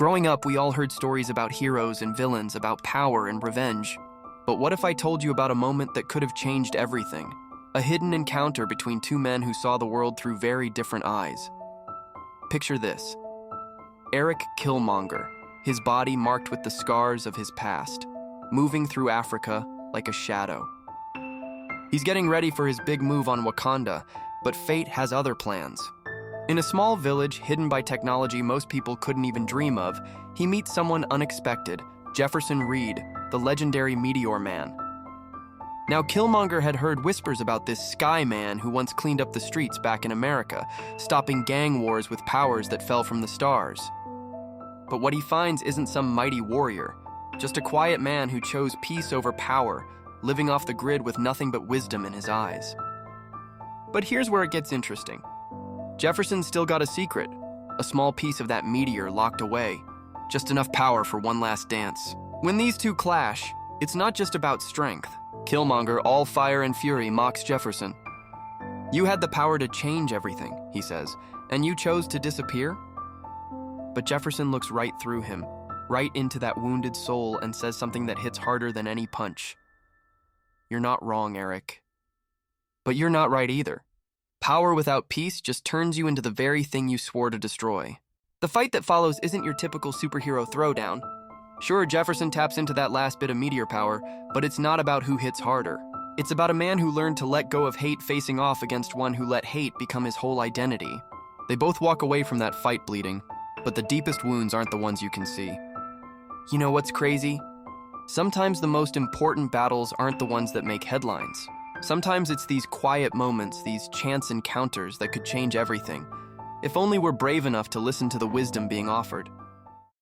Growing up, we all heard stories about heroes and villains, about power and revenge. But what if I told you about a moment that could have changed everything? A hidden encounter between two men who saw the world through very different eyes. Picture this. Erik Killmonger, his body marked with the scars of his past, moving through Africa like a shadow. He's getting ready for his big move on Wakanda, but fate has other plans. In a small village hidden by technology most people couldn't even dream of, he meets someone unexpected, Jefferson Reed, the legendary Meteor Man. Now, Killmonger had heard whispers about this Sky Man who once cleaned up the streets back in America, stopping gang wars with powers that fell from the stars. But what he finds isn't some mighty warrior, just a quiet man who chose peace over power, living off the grid with nothing but wisdom in his eyes. But here's where it gets interesting. Jefferson's still got a secret, a small piece of that meteor locked away, just enough power for one last dance. When these two clash, it's not just about strength. Killmonger, all fire and fury, mocks Jefferson. "You had the power to change everything," he says, "and you chose to disappear?" But Jefferson looks right through him, right into that wounded soul, and says something that hits harder than any punch. "You're not wrong, Erik. But you're not right either. Power without peace just turns you into the very thing you swore to destroy." The fight that follows isn't your typical superhero throwdown. Sure, Jefferson taps into that last bit of meteor power, but it's not about who hits harder. It's about a man who learned to let go of hate facing off against one who let hate become his whole identity. They both walk away from that fight bleeding, but the deepest wounds aren't the ones you can see. You know what's crazy? Sometimes the most important battles aren't the ones that make headlines. Sometimes it's these quiet moments, these chance encounters that could change everything. If only we're brave enough to listen to the wisdom being offered.